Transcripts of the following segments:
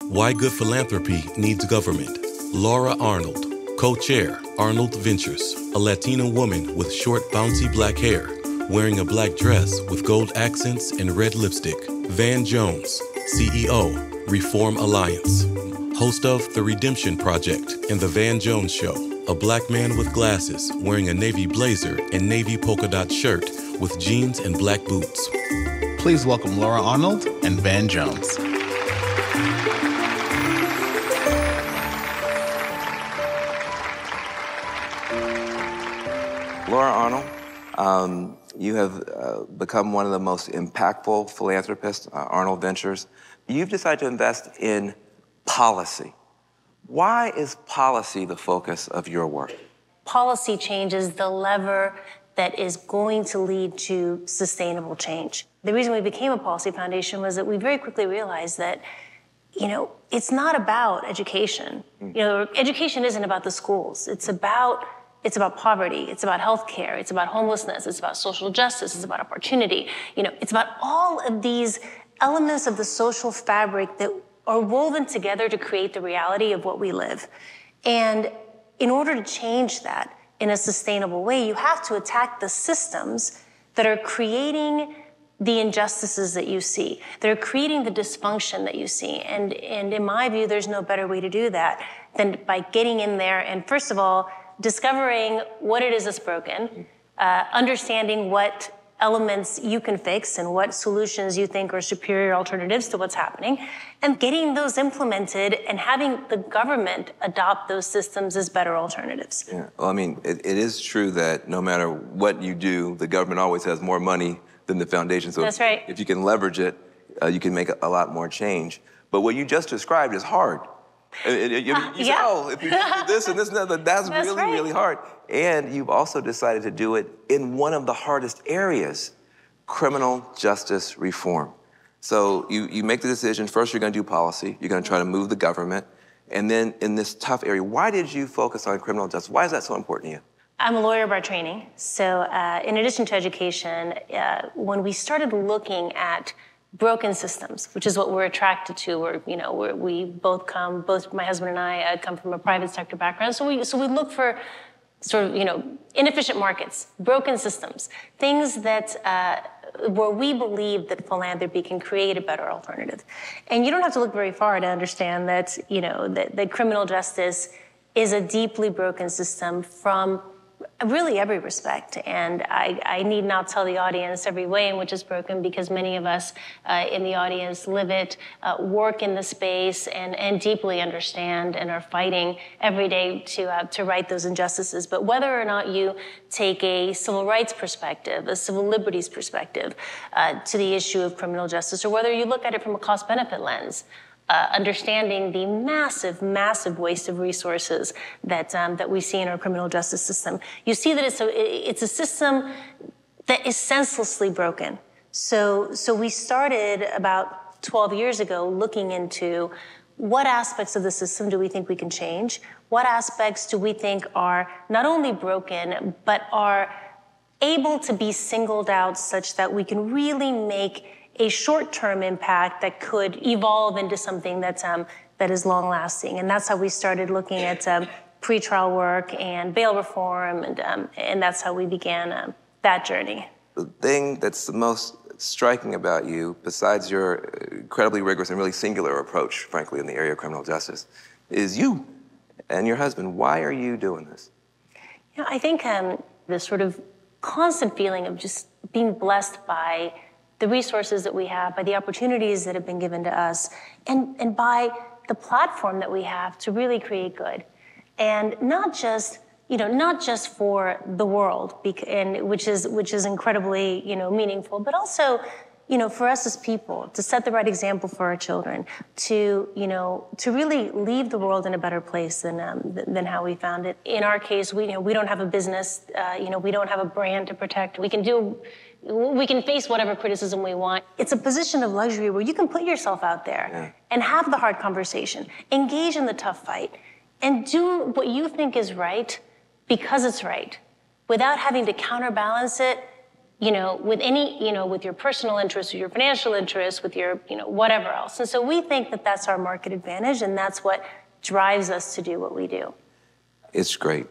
Why Good Philanthropy Needs Government. Laura Arnold, co-chair, Arnold Ventures, a Latina woman with short, bouncy black hair, wearing a black dress with gold accents and red lipstick. Van Jones, CEO, Reform Alliance, host of The Redemption Project and The Van Jones Show, a black man with glasses wearing a navy blazer and navy polka dot shirt with jeans and black boots. Please welcome Laura Arnold and Van Jones. Laura Arnold, you have become one of the most impactful philanthropists, Arnold Ventures. You've decided to invest in policy. Why is policy the focus of your work? Policy change is the lever that is going to lead to sustainable change. The reason we became a policy foundation was that we very quickly realized that, it's not about education. Education isn't about the schools. It's about poverty, it's about healthcare, it's about homelessness, it's about social justice, it's about opportunity. It's about all of these elements of the social fabric that are woven together to create the reality of what we live. And in order to change that in a sustainable way, you have to attack the systems that are creating the injustices that you see. They're creating the dysfunction that you see. And in my view, there's no better way to do that than by getting in there and, first of all, discovering what it is that's broken, understanding what elements you can fix and what solutions you think are superior alternatives to what's happening, and getting those implemented and having the government adopt those systems as better alternatives. Yeah, well, it is true that no matter what you do, the government always has more money than the foundation. So that's right. If you can leverage it, you can make a lot more change. But what you just described is hard. You say, oh, if you do this and this and that, that's really, right. really hard. And you've also decided to do it in one of the hardest areas, criminal justice reform. So you make the decision, first you're going to do policy, you're going to try to move the government, and then in this tough area, why did you focus on criminal justice? Why is that so important to you? I'm a lawyer by training. So in addition to education, when we started looking at broken systems, which is what we're attracted to. We both my husband and I come from a private sector background. So we look for sort of, inefficient markets, broken systems, things that, where we believe that philanthropy can create a better alternative. And you don't have to look very far to understand that, that criminal justice is a deeply broken system from really every respect. And I need not tell the audience every way in which it's broken, because many of us in the audience live it, work in the space, and deeply understand and are fighting every day to right those injustices. But whether or not you take a civil rights perspective, a civil liberties perspective to the issue of criminal justice, or whether you look at it from a cost-benefit lens, understanding the massive, massive waste of resources that we see in our criminal justice system, you see that it's a system that is senselessly broken. So we started about 12 years ago looking into what aspects of the system do we think we can change? What aspects do we think are not only broken, but are able to be singled out such that we can really make a short-term impact that could evolve into something that is long-lasting. And that's how we started looking at pretrial work and bail reform, and that's how we began that journey. The thing that's the most striking about you, besides your incredibly rigorous and really singular approach, frankly, in the area of criminal justice, is you and your husband. Why are you doing this? I think this sort of constant feeling of just being blessed by the resources that we have, by the opportunities that have been given to us, and by the platform that we have to really create good. And not just for the world, which is incredibly, meaningful, but also, for us as people, to set the right example for our children, to really leave the world in a better place than how we found it. In our case, we don't have a business, we don't have a brand to protect. We can face whatever criticism we want. It's a position of luxury where you can put yourself out there and have the hard conversation, engage in the tough fight, and do what you think is right because it's right, without having to counterbalance it with any, with your personal interests, with your financial interests, with your, whatever else. And so we think that that's our market advantage, and that's what drives us to do what we do. It's great.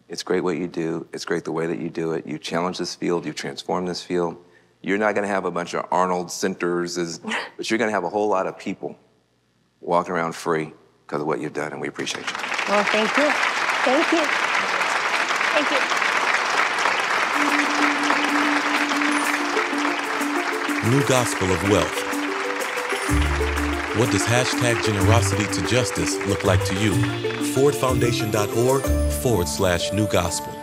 It's great what you do. It's great the way that you do it. You challenge this field. You transform this field. You're not going to have a bunch of Arnold centers, but you're going to have a whole lot of people walking around free because of what you've done, and we appreciate you. Well, thank you. Thank you. Thank you. New Gospel of Wealth. What does hashtag generosity to justice look like to you? FordFoundation.org/New Gospel.